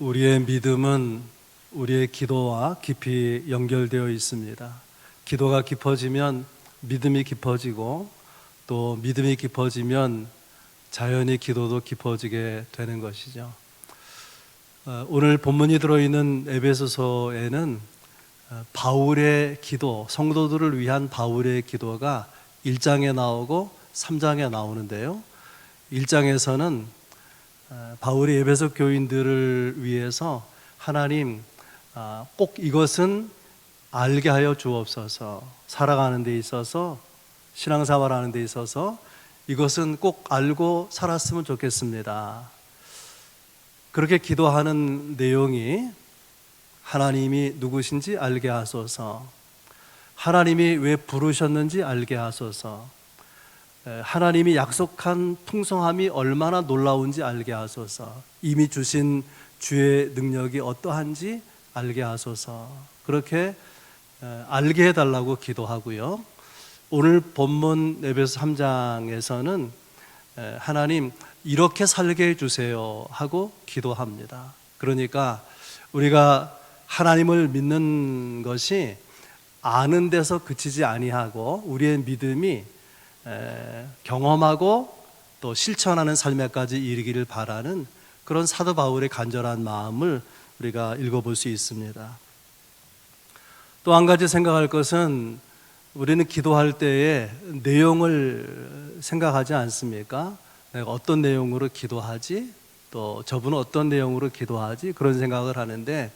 우리의 믿음은 우리의 기도와 깊이 연결되어 있습니다. 기도가 깊어지면 믿음이 깊어지고, 또 믿음이 깊어지면 자연히 기도도 깊어지게 되는 것이죠. 오늘 본문이 들어있는 에베소서에는 바울의 기도, 성도들을 위한 바울의 기도가 1장에 나오고 3장에 나오는데요. 1장에서는 바울이 에베소 교인들을 위해서 하나님 꼭 이것은 알게 하여 주옵소서, 살아가는 데 있어서, 신앙생활하는 데 있어서 이것은 꼭 알고 살았으면 좋겠습니다. 그렇게 기도하는 내용이 하나님이 누구신지 알게 하소서, 하나님이 왜 부르셨는지 알게 하소서, 하나님이 약속한 풍성함이 얼마나 놀라운지 알게 하소서, 이미 주신 주의 능력이 어떠한지 알게 하소서, 그렇게 알게 해달라고 기도하고요. 오늘 본문 에베소 3장에서는 하나님 이렇게 살게 해주세요 하고 기도합니다. 그러니까 우리가 하나님을 믿는 것이 아는 데서 그치지 아니하고 우리의 믿음이 경험하고 또 실천하는 삶에까지 이르기를 바라는 그런 사도 바울의 간절한 마음을 우리가 읽어볼 수 있습니다. 또 한 가지 생각할 것은, 우리는 기도할 때에 내용을 생각하지 않습니까? 내가 어떤 내용으로 기도하지? 또 저분은 어떤 내용으로 기도하지? 그런 생각을 하는데,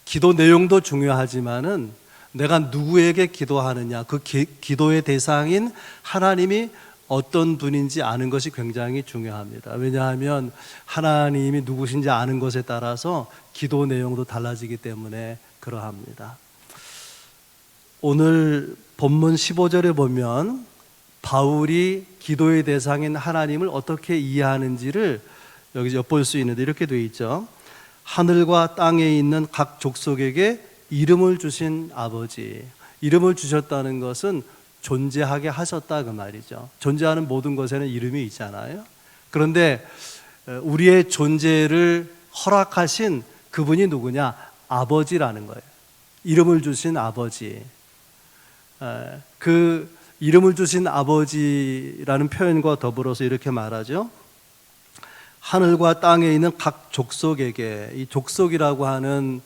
기도 내용도 중요하지만은 내가 누구에게 기도하느냐, 그 기도의 대상인 하나님이 어떤 분인지 아는 것이 굉장히 중요합니다. 왜냐하면 하나님이 누구신지 아는 것에 따라서 기도 내용도 달라지기 때문에 그러합니다. 오늘 본문 15절에 보면 바울이 기도의 대상인 하나님을 어떻게 이해하는지를 여기 엿볼 수 있는데, 이렇게 되어 있죠. 하늘과 땅에 있는 각 족속에게 이름을 주신 아버지. 이름을 주셨다는 것은 존재하게 하셨다 그 말이죠. 존재하는 모든 것에는 이름이 있잖아요. 그런데 우리의 존재를 허락하신 그분이 누구냐? 아버지라는 거예요. 이름을 주신 아버지. 그 이름을 주신 아버지라는 표현과 더불어서 이렇게 말하죠. 하늘과 땅에 있는 각 족속에게, 이 족속이라고 하는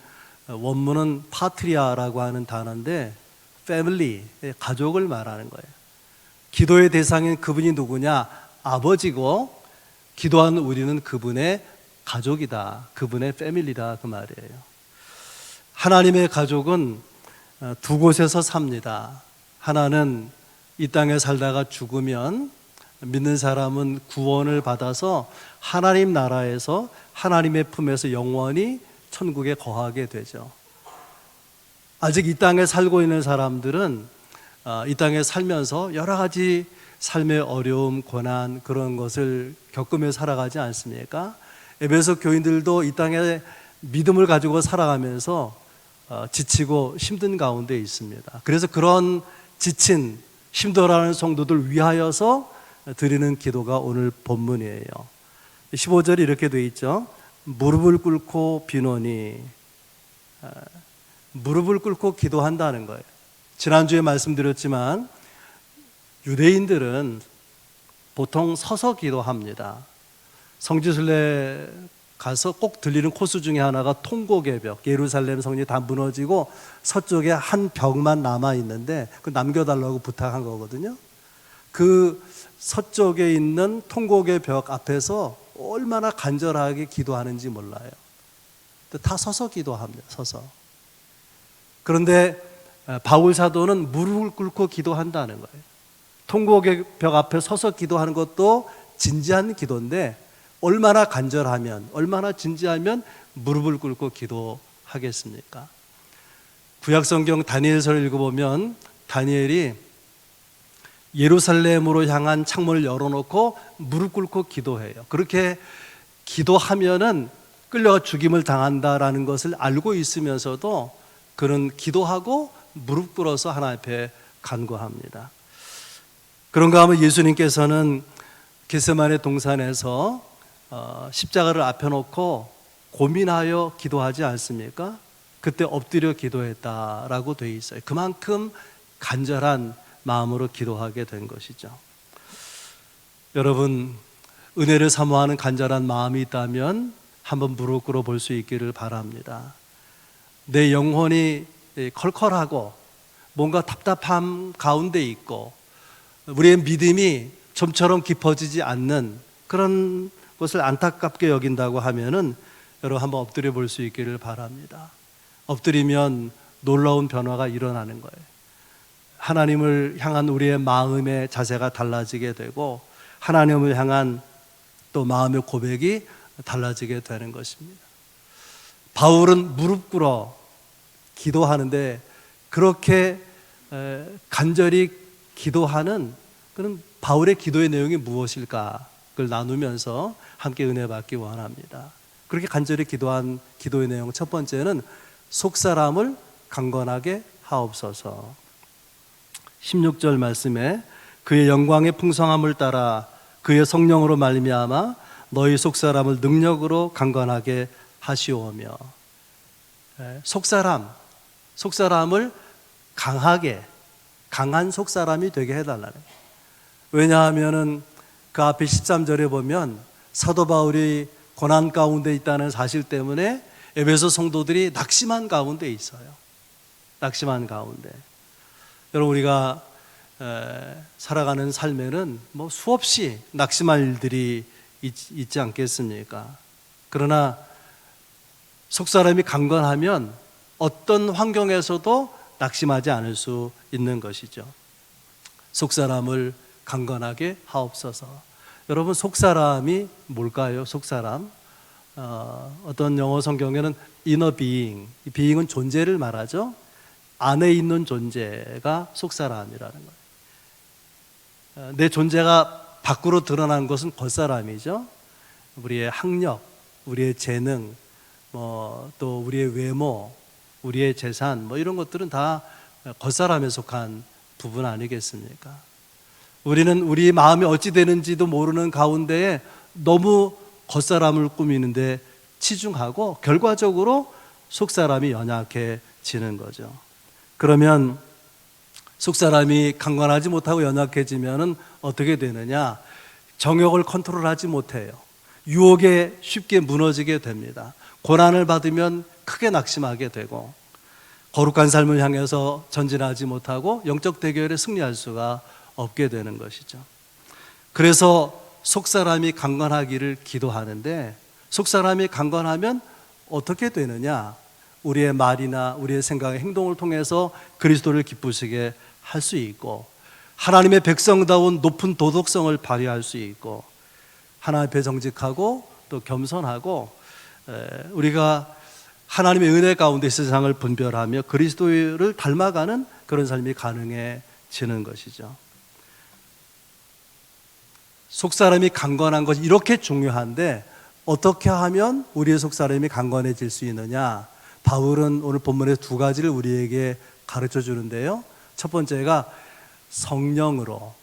원문은 파트리아라고 하는 단어인데 패밀리, 가족을 말하는 거예요. 기도의 대상인 그분이 누구냐? 아버지고, 기도하는 우리는 그분의 가족이다, 그분의 패밀리다 그 말이에요. 하나님의 가족은 두 곳에서 삽니다. 하나는 이 땅에 살다가 죽으면 믿는 사람은 구원을 받아서 하나님 나라에서, 하나님의 품에서 영원히 천국에 거하게 되죠. 아직 이 땅에 살고 있는 사람들은 이 땅에 살면서 여러 가지 삶의 어려움, 고난, 그런 것을 겪으며 살아가지 않습니까? 에베소 교인들도 이 땅에 믿음을 가지고 살아가면서 지치고 힘든 가운데 있습니다. 그래서 그런 지친, 힘들어하는 성도들 위하여서 드리는 기도가 오늘 본문이에요. 15절이 이렇게 되어 있죠. 무릎을 꿇고 비노니. 무릎을 꿇고 기도한다는 거예요. 지난주에 말씀드렸지만 유대인들은 보통 서서 기도합니다. 성지순례 가서 꼭 들리는 코스 중에 하나가 통곡의 벽. 예루살렘 성이 다 무너지고 서쪽에 한 벽만 남아있는데 그 남겨달라고 부탁한 거거든요. 그 서쪽에 있는 통곡의 벽 앞에서 얼마나 간절하게 기도하는지 몰라요. 다 서서 기도합니다. 서서. 그런데 바울 사도는 무릎을 꿇고 기도한다는 거예요. 통곡의 벽 앞에 서서 기도하는 것도 진지한 기도인데, 얼마나 간절하면, 얼마나 진지하면 무릎을 꿇고 기도하겠습니까? 구약성경 다니엘서를 읽어보면 다니엘이 예루살렘으로 향한 창문을 열어놓고 무릎 꿇고 기도해요. 그렇게 기도하면은 끌려가 죽임을 당한다라는 것을 알고 있으면서도 그는 기도하고 무릎 꿇어서 하나님 앞에 간구합니다. 그런가 하면 예수님께서는 겟세마네 동산에서 십자가를 앞에 놓고 고민하여 기도하지 않습니까? 그때 엎드려 기도했다라고 되어 있어요. 그만큼 간절한 마음으로 기도하게 된 것이죠. 여러분, 은혜를 사모하는 간절한 마음이 있다면 한번 무릎 꿇어 볼 수 있기를 바랍니다. 내 영혼이 컬컬하고 뭔가 답답함 가운데 있고 우리의 믿음이 좀처럼 깊어지지 않는 그런 것을 안타깝게 여긴다고 하면은 여러분 한번 엎드려 볼 수 있기를 바랍니다. 엎드리면 놀라운 변화가 일어나는 거예요. 하나님을 향한 우리의 마음의 자세가 달라지게 되고 하나님을 향한 또 마음의 고백이 달라지게 되는 것입니다. 바울은 무릎 꿇어 기도하는데 그렇게 간절히 기도하는 그런 바울의 기도의 내용이 무엇일까? 그걸 나누면서 함께 은혜 받기 원합니다. 그렇게 간절히 기도한 기도의 내용 첫 번째는 속사람을 강건하게 하옵소서. 16절 말씀에 그의 영광의 풍성함을 따라 그의 성령으로 말미암아 너희 속사람을 능력으로 강건하게 하시오며. 속사람을 강하게, 강한 속사람이 되게 해달라는 거예요. 왜냐하면은 그 앞에 13절에 보면 사도 바울이 고난 가운데 있다는 사실 때문에 에베소 성도들이 낙심한 가운데 있어요. 낙심한 가운데. 여러분, 우리가 살아가는 삶에는 뭐 수없이 낙심할 일들이 있지 않겠습니까? 그러나 속사람이 강건하면 어떤 환경에서도 낙심하지 않을 수 있는 것이죠. 속사람을 강건하게 하옵소서. 여러분, 속사람이 뭘까요? 속사람. 어떤 영어 성경에는 inner being, 이 being은 존재를 말하죠. 안에 있는 존재가 속사람이라는 거예요. 내 존재가 밖으로 드러난 것은 겉사람이죠. 우리의 학력, 우리의 재능, 또 우리의 외모, 우리의 재산, 이런 것들은 다 겉사람에 속한 부분 아니겠습니까? 우리는 우리 마음이 어찌 되는지도 모르는 가운데에 너무 겉사람을 꾸미는데 치중하고 결과적으로 속사람이 연약해지는 거죠. 그러면 속사람이 강건하지 못하고 연약해지면 어떻게 되느냐? 정욕을 컨트롤하지 못해요. 유혹에 쉽게 무너지게 됩니다. 고난을 받으면 크게 낙심하게 되고 거룩한 삶을 향해서 전진하지 못하고 영적 대결에 승리할 수가 없게 되는 것이죠. 그래서 속사람이 강건하기를 기도하는데 속사람이 강건하면 어떻게 되느냐? 우리의 말이나 우리의 생각의 행동을 통해서 그리스도를 기쁘시게 할 수 있고 하나님의 백성다운 높은 도덕성을 발휘할 수 있고 하나님 앞에 정직하고 또 겸손하고 우리가 하나님의 은혜 가운데 세상을 분별하며 그리스도를 닮아가는 그런 삶이 가능해지는 것이죠. 속사람이 강건한 것이 이렇게 중요한데 어떻게 하면 우리의 속사람이 강건해질 수 있느냐? 바울은 오늘 본문에 두 가지를 우리에게 가르쳐 주는데요. 첫 번째가 성령으로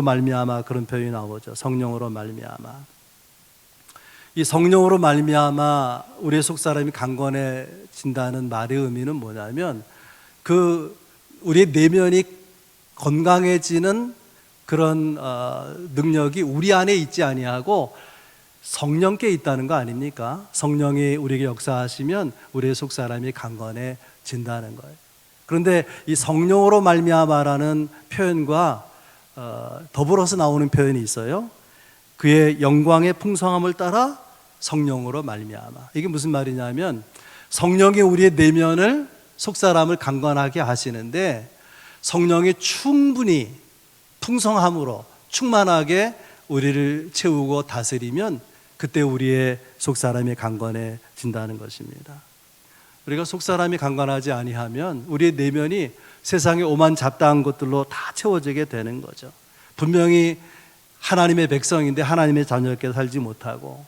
말미암아, 그런 표현이 나오죠. 성령으로 말미암아. 이 성령으로 말미암아 우리의 속사람이 강건해진다는 말의 의미는 뭐냐면 우리의 내면이 건강해지는 그런 능력이 우리 안에 있지 아니하고 성령께 있다는 거 아닙니까? 성령이 우리에게 역사하시면 우리의 속사람이 강건해진다는 거예요. 그런데 이 성령으로 말미암아라는 표현과 더불어서 나오는 표현이 있어요. 그의 영광의 풍성함을 따라 성령으로 말미암아. 이게 무슨 말이냐면 성령이 우리의 내면을 속사람을 강건하게 하시는데 성령이 충분히 풍성함으로 충만하게 우리를 채우고 다스리면 그때 우리의 속사람이 강건해진다는 것입니다. 우리가 속사람이 강건하지 아니하면 우리의 내면이 세상의 오만 잡다한 것들로 다 채워지게 되는 거죠. 분명히 하나님의 백성인데 하나님의 자녀답게 살지 못하고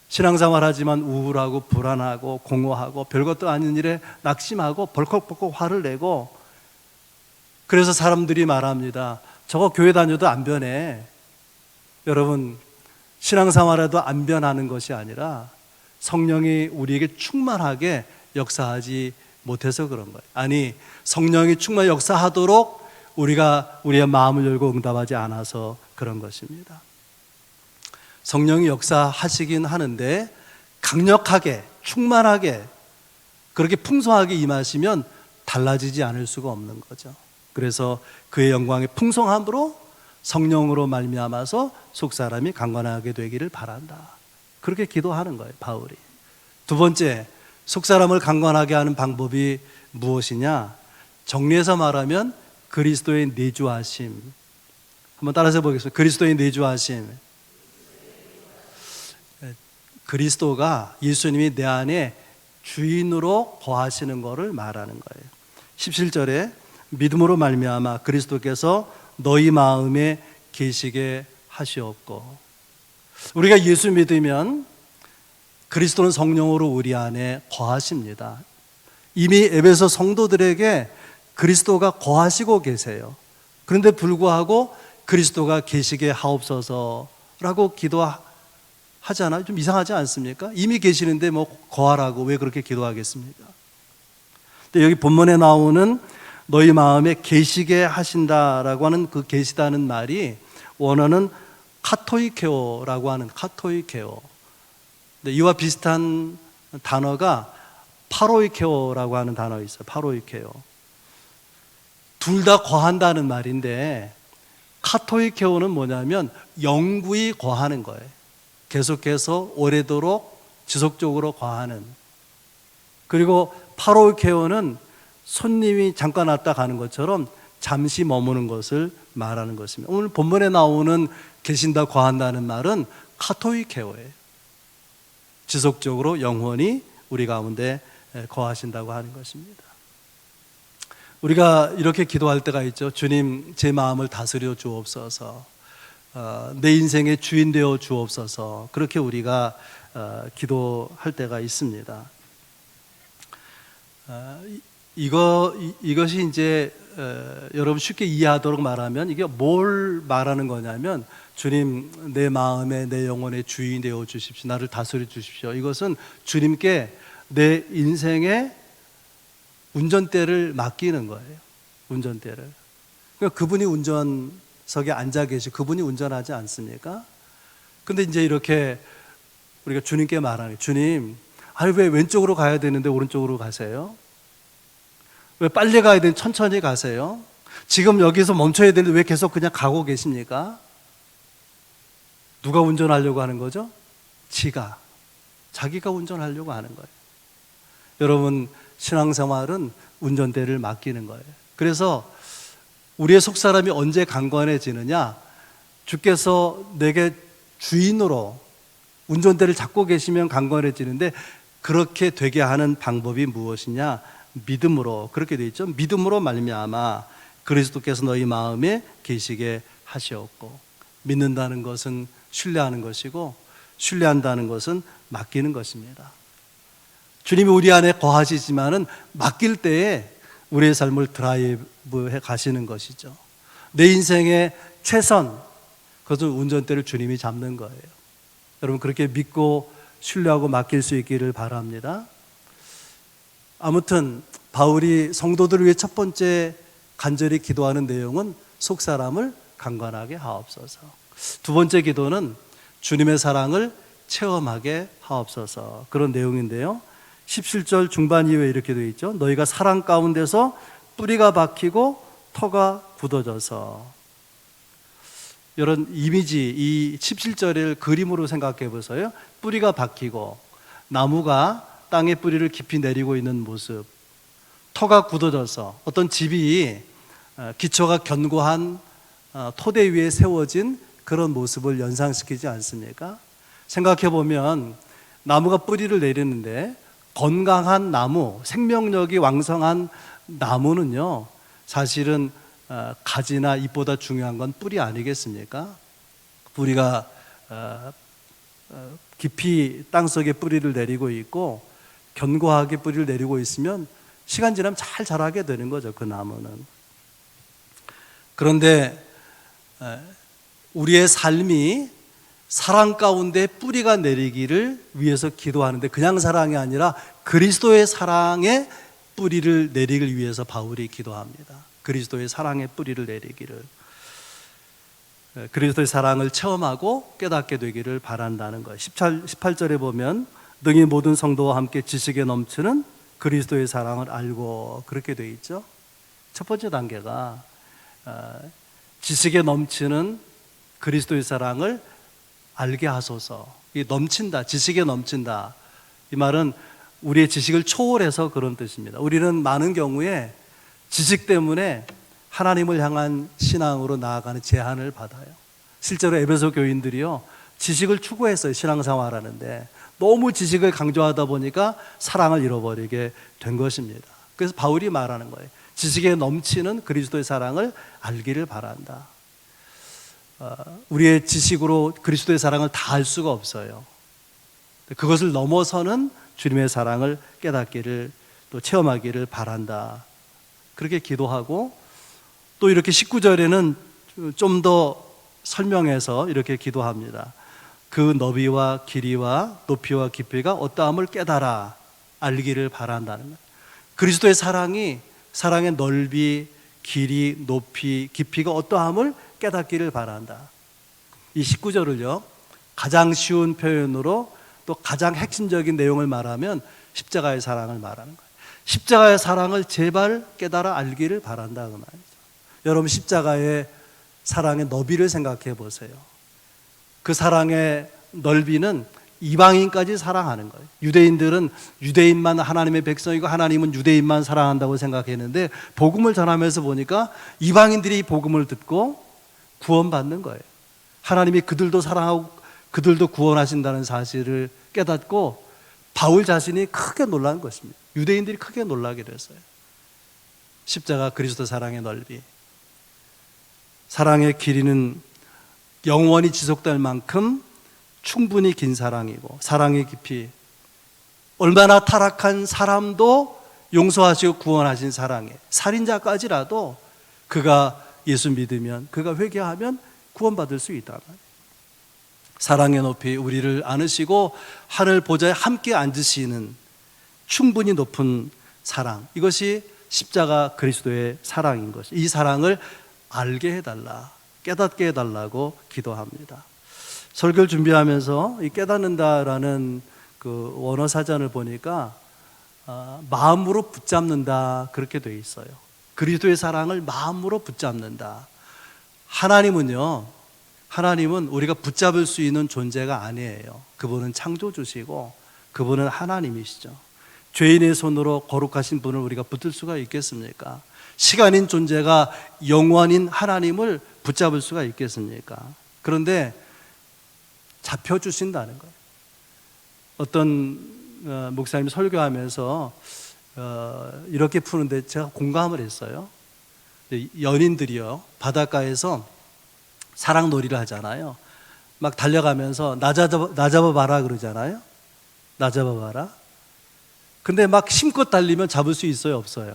신앙생활하지만 우울하고 불안하고 공허하고 별것도 아닌 일에 낙심하고 벌컥벌컥 화를 내고 그래서 사람들이 말합니다. 저거 교회 다녀도 안 변해. 여러분, 신앙생활에도 안 변하는 것이 아니라 성령이 우리에게 충만하게 역사하지 못해서 그런 거예요. 아니, 성령이 충만히 역사하도록 우리가 우리의 마음을 열고 응답하지 않아서 그런 것입니다. 성령이 역사하시긴 하는데 강력하게, 충만하게, 그렇게 풍성하게 임하시면 달라지지 않을 수가 없는 거죠. 그래서 그의 영광의 풍성함으로 성령으로 말미암아서 속사람이 강건하게 되기를 바란다. 그렇게 기도하는 거예요, 바울이. 두 번째, 속사람을 강건하게 하는 방법이 무엇이냐? 정리해서 말하면 그리스도의 내주하심. 한번 따라서 보겠습니다. 그리스도의 내주하심. 그리스도가, 예수님이 내 안에 주인으로 거하시는 것을 말하는 거예요. 17절에 믿음으로 말미암아 그리스도께서 너희 마음에 계시게 하시옵고. 우리가 예수 믿으면 그리스도는 성령으로 우리 안에 거하십니다. 이미 에베소 성도들에게 그리스도가 거하시고 계세요. 그런데 불구하고 그리스도가 계시게 하옵소서라고 기도하잖아요. 좀 이상하지 않습니까? 이미 계시는데 뭐 거하라고 왜 그렇게 기도하겠습니까? 근데 여기 본문에 나오는 너희 마음에 계시게 하신다라고 하는 그 계시다는 말이 원어는 카토이케오라고 하는 카토이케오. 이와 비슷한 단어가 파로이케오라고 하는 단어 있어요. 파로이케오. 둘 다 거한다는 말인데 카토이케오는 뭐냐면 영구히 거하는 거예요. 계속해서 오래도록 지속적으로 거하는. 그리고 파로이케오는 손님이 잠깐 왔다 가는 것처럼 잠시 머무는 것을 말하는 것입니다. 오늘 본문에 나오는 계신다 거한다는 말은 카토이케오예요. 지속적으로 영원히 우리 가운데 거하신다고 하는 것입니다. 우리가 이렇게 기도할 때가 있죠. 주님, 제 마음을 다스려 주옵소서. 내 인생의 주인 되어 주옵소서. 그렇게 우리가 기도할 때가 있습니다. 이것이 이제 여러분 쉽게 이해하도록 말하면 이게 뭘 말하는 거냐면 주님, 내 마음에 내 영혼의 주인 되어 주십시오. 나를 다스려 주십시오. 이것은 주님께 내 인생의 운전대를 맡기는 거예요. 운전대를. 그러니까 그분이 운전석에 앉아 계시고 그분이 운전하지 않습니까? 근데 이제 이렇게 우리가 주님께 말하는 거예요. 주님, 아니 왜 왼쪽으로 가야 되는데 오른쪽으로 가세요? 왜 빨리 가야 되는데 천천히 가세요? 지금 여기서 멈춰야 되는데 왜 계속 그냥 가고 계십니까? 누가 운전하려고 하는 거죠? 자기가 운전하려고 하는 거예요. 여러분, 신앙생활은 운전대를 맡기는 거예요. 그래서 우리의 속사람이 언제 강건해지느냐? 주께서 내게 주인으로 운전대를 잡고 계시면 강건해지는데 그렇게 되게 하는 방법이 무엇이냐? 믿음으로. 그렇게 되어 있죠. 믿음으로 말미암아 그리스도께서 너희 마음에 계시게 하시옵고. 믿는다는 것은 신뢰하는 것이고 신뢰한다는 것은 맡기는 것입니다. 주님이 우리 안에 거하시지만은 맡길 때에 우리의 삶을 드라이브해 가시는 것이죠. 내 인생의 최선, 그것은 운전대를 주님이 잡는 거예요. 여러분, 그렇게 믿고 신뢰하고 맡길 수 있기를 바랍니다. 아무튼 바울이 성도들을 위해 첫 번째 간절히 기도하는 내용은 속사람을 강건하게 하옵소서. 두 번째 기도는 주님의 사랑을 체험하게 하옵소서. 그런 내용인데요. 17절 중반 이후에 이렇게 되어 있죠. 너희가 사랑 가운데서 뿌리가 박히고 터가 굳어져서. 이런 이미지, 이 17절을 그림으로 생각해 보세요. 뿌리가 박히고 나무가 땅에 뿌리를 깊이 내리고 있는 모습, 터가 굳어져서 어떤 집이 기초가 견고한 토대 위에 세워진 그런 모습을 연상시키지 않습니까? 생각해 보면 나무가 뿌리를 내리는데 건강한 나무, 생명력이 왕성한 나무는요, 사실은 가지나 잎보다 중요한 건 뿌리 아니겠습니까? 뿌리가 깊이 땅속에 뿌리를 내리고 있고 견고하게 뿌리를 내리고 있으면 시간 지나면 잘 자라게 되는 거죠, 그 나무는. 그런데 우리의 삶이 사랑 가운데 뿌리가 내리기를 위해서 기도하는데, 그냥 사랑이 아니라 그리스도의 사랑의 뿌리를 내리기를 위해서 바울이 기도합니다. 그리스도의 사랑의 뿌리를 내리기를, 그리스도의 사랑을 체험하고 깨닫게 되기를 바란다는 거예요. 18절에 보면 능히 모든 성도와 함께 지식에 넘치는 그리스도의 사랑을 알고, 그렇게 되어 있죠. 첫 번째 단계가 지식에 넘치는 그리스도의 사랑을 알게 하소서. 이 넘친다, 지식에 넘친다, 이 말은 우리의 지식을 초월해서 그런 뜻입니다. 우리는 많은 경우에 지식 때문에 하나님을 향한 신앙으로 나아가는 제한을 받아요. 실제로 에베소 교인들이요, 지식을 추구했어요. 신앙생활 하는데 너무 지식을 강조하다 보니까 사랑을 잃어버리게 된 것입니다. 그래서 바울이 말하는 거예요. 지식에 넘치는 그리스도의 사랑을 알기를 바란다. 우리의 지식으로 그리스도의 사랑을 다 알 수가 없어요. 그것을 넘어서는 주님의 사랑을 깨닫기를, 또 체험하기를 바란다, 그렇게 기도하고, 또 이렇게 19절에는 좀 더 설명해서 이렇게 기도합니다. 그 너비와 길이와 높이와 깊이가 어떠함을 깨달아 알기를 바란다는 거예요. 그리스도의 사랑이, 사랑의 넓이, 길이, 높이, 깊이가 어떠함을 깨닫기를 바란다. 이 19절을요, 가장 쉬운 표현으로 또 가장 핵심적인 내용을 말하면 십자가의 사랑을 말하는 거예요. 십자가의 사랑을 제발 깨달아 알기를 바란다, 그 말이죠. 여러분, 십자가의 사랑의 너비를 생각해 보세요. 그 사랑의 넓이는 이방인까지 사랑하는 거예요. 유대인들은 유대인만 하나님의 백성이고 하나님은 유대인만 사랑한다고 생각했는데, 복음을 전하면서 보니까 이방인들이 복음을 듣고 구원받는 거예요. 하나님이 그들도 사랑하고 그들도 구원하신다는 사실을 깨닫고 바울 자신이 크게 놀란 것입니다. 유대인들이 크게 놀라게 됐어요. 십자가 그리스도 사랑의 넓이, 사랑의 길이는 영원히 지속될 만큼 충분히 긴 사랑이고, 사랑의 깊이, 얼마나 타락한 사람도 용서하시고 구원하신 사랑에, 살인자까지라도 그가 예수 믿으면, 그가 회개하면 구원받을 수 있다. 사랑의 높이, 우리를 안으시고 하늘 보좌에 함께 앉으시는 충분히 높은 사랑, 이것이 십자가 그리스도의 사랑인 것이, 이 사랑을 알게 해달라, 깨닫게 해달라고 기도합니다. 설교를 준비하면서 이 깨닫는다라는 그 원어 사전을 보니까 마음으로 붙잡는다, 그렇게 되어 있어요. 그리스도의 사랑을 마음으로 붙잡는다. 하나님은 우리가 붙잡을 수 있는 존재가 아니에요. 그분은 창조주시고 그분은 하나님이시죠. 죄인의 손으로 거룩하신 분을 우리가 붙들 수가 있겠습니까? 시간인 존재가 영원인 하나님을 붙잡을 수가 있겠습니까? 그런데 잡혀주신다는 거예요. 어떤 목사님이 설교하면서 이렇게 푸는데 제가 공감을 했어요. 연인들이요, 바닷가에서 사랑놀이를 하잖아요. 막 달려가면서 나 잡아봐라 그러잖아요. 나 잡아봐라. 근데 막 힘껏 달리면 잡을 수 있어요, 없어요?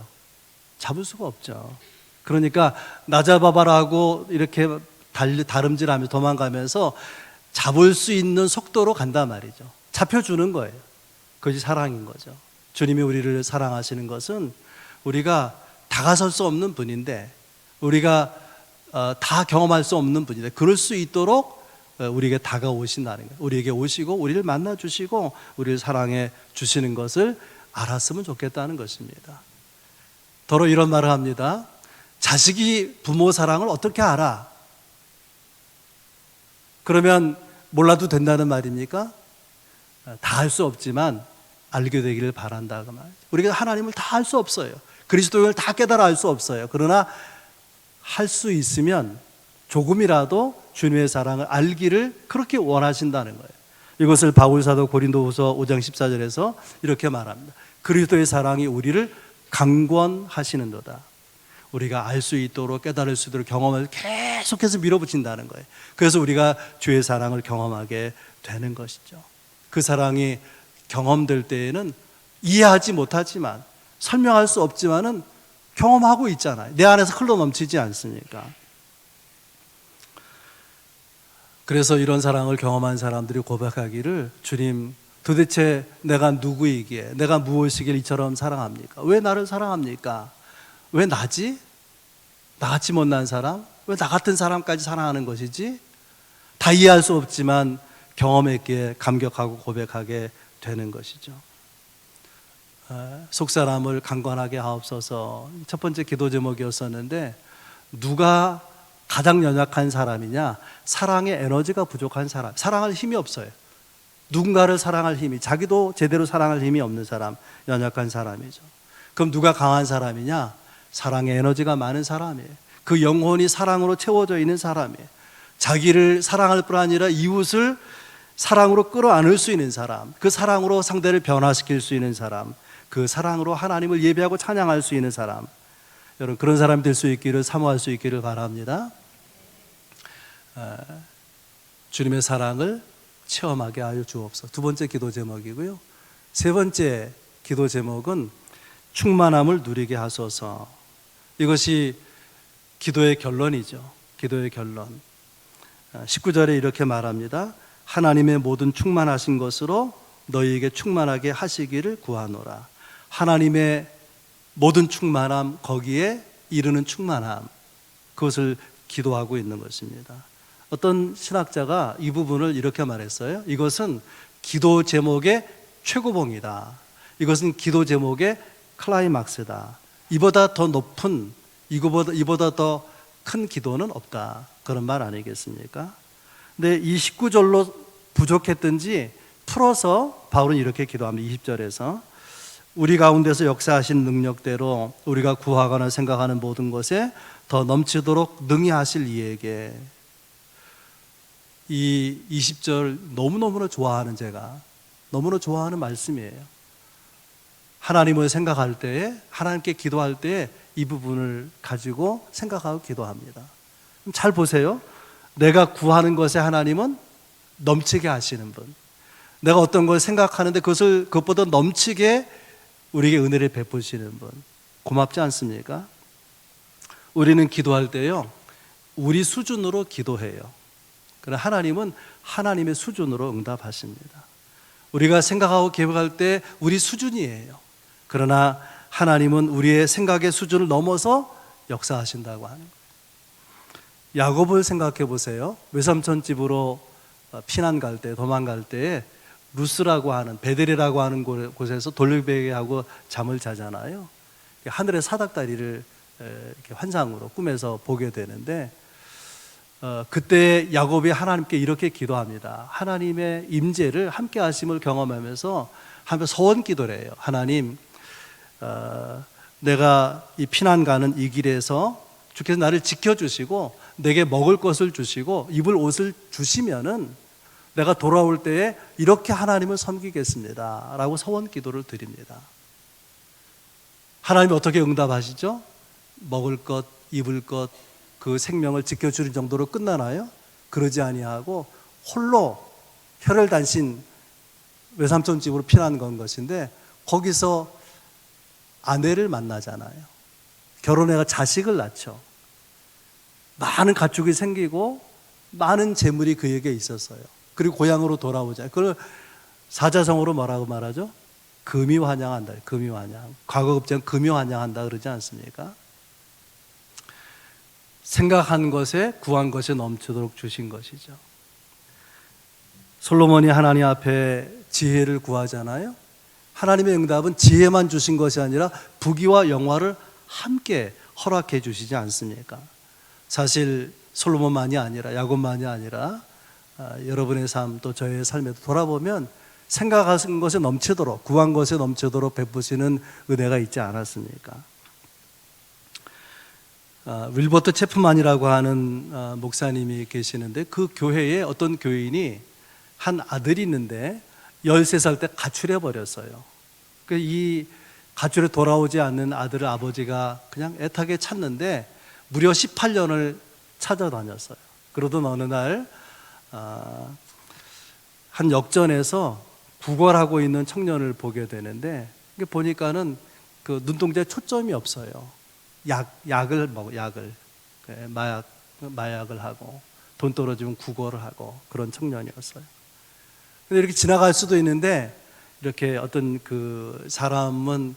잡을 수가 없죠. 그러니까 나 잡아봐라 하고 이렇게 다름질하면서 도망가면서 잡을 수 있는 속도로 간단 말이죠. 잡혀주는 거예요. 그것이 사랑인 거죠. 주님이 우리를 사랑하시는 것은 우리가 다가설 수 없는 분인데, 우리가 다 경험할 수 없는 분인데, 그럴 수 있도록 우리에게 다가오신다는 거예요. 우리에게 오시고 우리를 만나주시고 우리를 사랑해 주시는 것을 알았으면 좋겠다는 것입니다. 더러 이런 말을 합니다. 자식이 부모 사랑을 어떻게 알아? 그러면 몰라도 된다는 말입니까? 다 알 수 없지만 알게 되기를 바란다, 그 말. 우리가 하나님을 다 알 수 없어요. 그리스도를 다 깨달아 알 수 없어요. 그러나 할 수 있으면 조금이라도 주님의 사랑을 알기를 그렇게 원하신다는 거예요. 이것을 바울 사도 고린도후서 5장 14절에서 이렇게 말합니다. 그리스도의 사랑이 우리를 강권하시는도다. 우리가 알 수 있도록, 깨달을 수 있도록 경험을 계속해서 밀어붙인다는 거예요. 그래서 우리가 주의 사랑을 경험하게 되는 것이죠. 그 사랑이 경험될 때에는 이해하지 못하지만, 설명할 수 없지만은 경험하고 있잖아요. 내 안에서 흘러 넘치지 않습니까? 그래서 이런 사랑을 경험한 사람들이 고백하기를, 주님, 도대체 내가 누구이기에, 내가 무엇이길 이처럼 사랑합니까? 왜 나를 사랑합니까? 왜 나지? 나같이 못난 사람? 왜 나 같은 사람까지 사랑하는 것이지? 다 이해할 수 없지만 경험했기에 감격하고 고백하게 되는 것이죠. 속사람을 강건하게 하옵소서. 첫 번째 기도 제목이었었는데, 누가 가장 연약한 사람이냐? 사랑의 에너지가 부족한 사람, 사랑할 힘이 없어요. 누군가를 사랑할 힘이, 자기도 제대로 사랑할 힘이 없는 사람, 연약한 사람이죠. 그럼 누가 강한 사람이냐? 사랑의 에너지가 많은 사람이에요. 그 영혼이 사랑으로 채워져 있는 사람이에요. 자기를 사랑할 뿐 아니라 이웃을 사랑으로 끌어안을 수 있는 사람, 그 사랑으로 상대를 변화시킬 수 있는 사람, 그 사랑으로 하나님을 예배하고 찬양할 수 있는 사람, 여러분 그런 사람이 될 수 있기를, 사모할 수 있기를 바랍니다. 주님의 사랑을 체험하게 하여 주옵소서. 두 번째 기도 제목이고요. 세 번째 기도 제목은 충만함을 누리게 하소서. 이것이 기도의 결론이죠. 기도의 결론. 19절에 이렇게 말합니다. 하나님의 모든 충만하신 것으로 너희에게 충만하게 하시기를 구하노라. 하나님의 모든 충만함, 거기에 이르는 충만함, 그것을 기도하고 있는 것입니다. 어떤 신학자가 이 부분을 이렇게 말했어요. 이것은 기도 제목의 최고봉이다. 이것은 기도 제목의 클라이막스다. 이보다 더 높은, 이보다 더 큰 기도는 없다. 그런 말 아니겠습니까? 근데 이 19절로 부족했던지 풀어서 바울은 이렇게 기도합니다. 20절에서 우리 가운데서 역사하신 능력대로 우리가 구하거나 생각하는 모든 것에 더 넘치도록 능히 하실 이에게. 이 20절 너무너무나 좋아하는, 제가 너무나 좋아하는 말씀이에요. 하나님을 생각할 때에, 하나님께 기도할 때에 이 부분을 가지고 생각하고 기도합니다. 잘 보세요. 내가 구하는 것에 하나님은 넘치게 하시는 분, 내가 어떤 걸 생각하는데 그것보다 넘치게 우리에게 은혜를 베푸시는 분, 고맙지 않습니까? 우리는 기도할 때요, 우리 수준으로 기도해요. 그러나 하나님은 하나님의 수준으로 응답하십니다. 우리가 생각하고 계획할 때 우리 수준이에요. 그러나 하나님은 우리의 생각의 수준을 넘어서 역사하신다고 하는 거예요. 야곱을 생각해 보세요. 외삼촌 집으로 피난 갈 때, 도망갈 때에 루스라고 하는, 베델이라고 하는 곳에서 돌베개하고 잠을 자잖아요. 하늘의 사닥다리를 이렇게 환상으로 꿈에서 보게 되는데, 그때 야곱이 하나님께 이렇게 기도합니다. 하나님의 임재를, 함께 하심을 경험하면서 소원 기도를 해요. 하나님, 내가 이 피난 가는 이 길에서 주께서 나를 지켜주시고 내게 먹을 것을 주시고 입을 옷을 주시면은 내가 돌아올 때에 이렇게 하나님을 섬기겠습니다 라고 소원 기도를 드립니다. 하나님이 어떻게 응답하시죠? 먹을 것, 입을 것, 그 생명을 지켜주는 정도로 끝나나요? 그러지 아니하고 홀로 혈혈단신 외삼촌 집으로 피난 건 것인데, 거기서 아내를 만나잖아요. 결혼해가 자식을 낳죠. 많은 가축이 생기고 많은 재물이 그에게 있었어요. 그리고 고향으로 돌아오자. 그걸 사자성어로 뭐라고 말하죠? 금이환영한다. 금이환영. 과거급제는 금이환영한다 그러지 않습니까? 생각한 것에 구한 것에 넘치도록 주신 것이죠. 솔로몬이 하나님 앞에 지혜를 구하잖아요. 하나님의 응답은 지혜만 주신 것이 아니라 부귀와 영화를 함께 허락해 주시지 않습니까? 사실 솔로몬만이 아니라, 야곱만이 아니라 여러분의 삶, 또 저의 삶에도 돌아보면 생각한 것에 넘치도록, 구한 것에 넘치도록 베푸시는 은혜가 있지 않았습니까? 윌버트 체프만이라고 하는 목사님이 계시는데, 그 교회에 어떤 교인이 한 아들이 있는데 13살 때 가출해 버렸어요. 이 가출해 돌아오지 않는 아들을 아버지가 그냥 애타게 찾는데 무려 18년을 찾아다녔어요. 그러던 어느 날 한 역전에서 구걸하고 있는 청년을 보게 되는데, 보니까는 그 눈동자에 초점이 없어요. 약을 마약을 하고 돈 떨어지면 구걸을 하고 그런 청년이었어요. 근데 이렇게 지나갈 수도 있는데 이렇게 어떤 그 사람은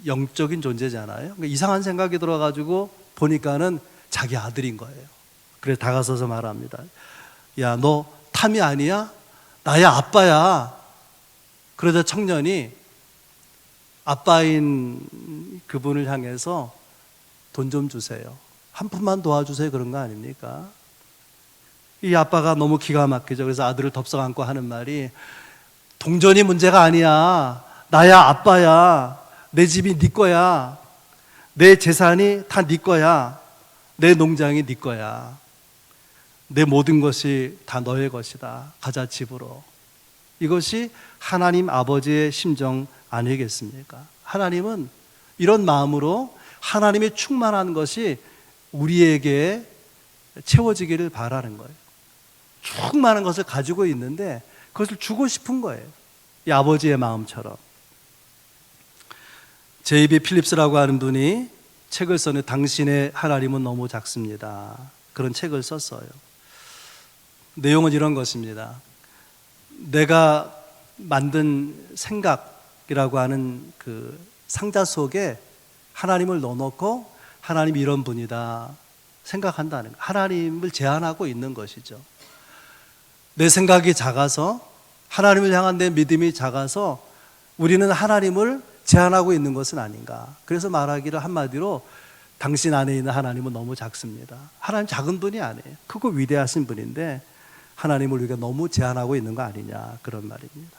영적인 존재잖아요. 그러니까 이상한 생각이 들어가지고 보니까는 자기 아들인 거예요. 그래서 다가서서 말합니다. 야, 너 탐이 아니야? 나야 아빠야. 그러자 청년이 아빠인 그분을 향해서 돈 좀 주세요. 한 푼만 도와주세요. 그런 거 아닙니까? 이 아빠가 너무 기가 막히죠. 그래서 아들을 덥석 안고 하는 말이 동전이 문제가 아니야. 나야 아빠야. 내 집이 네 거야. 내 재산이 다 네 거야. 내 농장이 네 거야. 내 모든 것이 다 너의 것이다. 가자 집으로. 이것이 하나님 아버지의 심정 아니겠습니까? 하나님은 이런 마음으로 하나님의 충만한 것이 우리에게 채워지기를 바라는 거예요. 충만한 것을 가지고 있는데 그것을 주고 싶은 거예요. 이 아버지의 마음처럼. 제이비 필립스라고 하는 분이 책을 썼는데 당신의 하나님은 너무 작습니다. 그런 책을 썼어요. 내용은 이런 것입니다. 내가 만든 생각이라고 하는 그 상자 속에 하나님을 넣어놓고 하나님이 이런 분이다 생각한다는 거예요. 하나님을 제한하고 있는 것이죠. 내 생각이 작아서 하나님을 향한 내 믿음이 작아서 우리는 하나님을 제한하고 있는 것은 아닌가. 그래서 말하기를 한마디로 당신 안에 있는 하나님은 너무 작습니다. 하나님 작은 분이 아니에요. 크고 위대하신 분인데 하나님을 우리가 너무 제한하고 있는 거 아니냐, 그런 말입니다.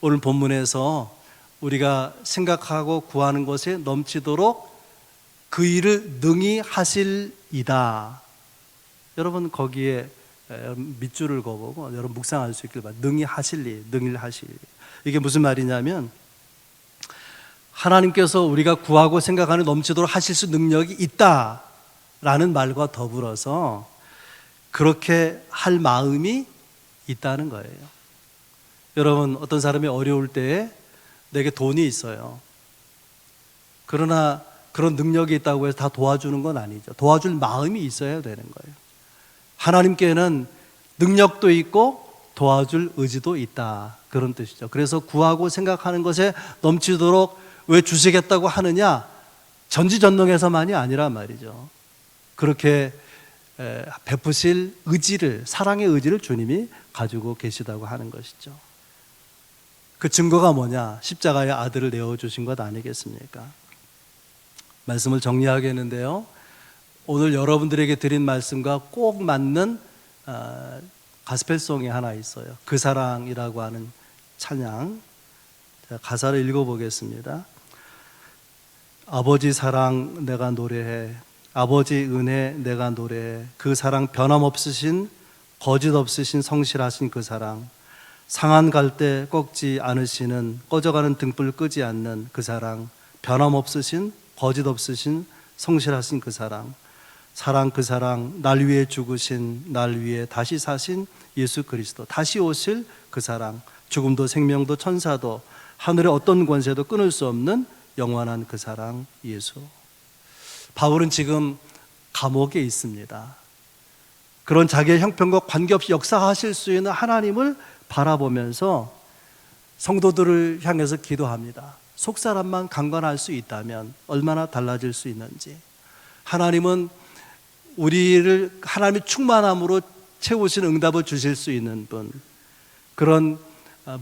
오늘 본문에서 우리가 생각하고 구하는 것에 넘치도록 그 일을 능히 하실 이다. 여러분 거기에 밑줄을 그어보고 여러분 묵상할 수 있길 바랍니다. 능히 하실 일, 능히 하실 일. 이게 무슨 말이냐면 하나님께서 우리가 구하고 생각하는 넘치도록 하실 수 능력이 있다라는 말과 더불어서 그렇게 할 마음이 있다는 거예요. 여러분 어떤 사람이 어려울 때에 내게 돈이 있어요. 그러나 그런 능력이 있다고 해서 다 도와주는 건 아니죠. 도와줄 마음이 있어야 되는 거예요. 하나님께는 능력도 있고 도와줄 의지도 있다, 그런 뜻이죠. 그래서 구하고 생각하는 것에 넘치도록 왜 주시겠다고 하느냐? 전지전능해서만이 아니라 말이죠. 그렇게 베푸실 의지를, 사랑의 의지를 주님이 가지고 계시다고 하는 것이죠. 그 증거가 뭐냐? 십자가의 아들을 내어주신 것 아니겠습니까? 말씀을 정리하겠는데요, 오늘 여러분들에게 드린 말씀과 꼭 맞는 가스펠송이 하나 있어요. 그 사랑이라고 하는 찬양. 가사를 읽어보겠습니다. 아버지 사랑 내가 노래해, 아버지 은혜 내가 노래해. 그 사랑 변함없으신, 거짓없으신, 성실하신 그 사랑. 상한 갈 때 꺾지 않으시는, 꺼져가는 등불 끄지 않는 그 사랑. 변함없으신, 거짓없으신, 성실하신 그 사랑. 사랑, 그 사랑, 날 위해 죽으신, 날 위해 다시 사신 예수 그리스도, 다시 오실 그 사랑. 죽음도 생명도 천사도 하늘의 어떤 권세도 끊을 수 없는 영원한 그 사랑 예수. 바울은 지금 감옥에 있습니다. 그런 자기의 형편과 관계없이 역사하실 수 있는 하나님을 바라보면서 성도들을 향해서 기도합니다. 속사람만 강건할 수 있다면 얼마나 달라질 수 있는지. 하나님은 우리를 하나님의 충만함으로 채우신 응답을 주실 수 있는 분, 그런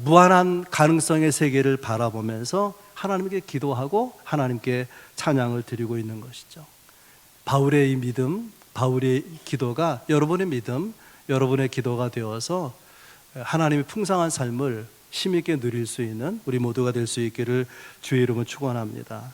무한한 가능성의 세계를 바라보면서 하나님께 기도하고 하나님께 찬양을 드리고 있는 것이죠. 바울의 이 믿음, 바울의 기도가 여러분의 믿음, 여러분의 기도가 되어서 하나님의 풍성한 삶을 힘있게 누릴 수 있는 우리 모두가 될 수 있기를 주의 이름으로 축원합니다.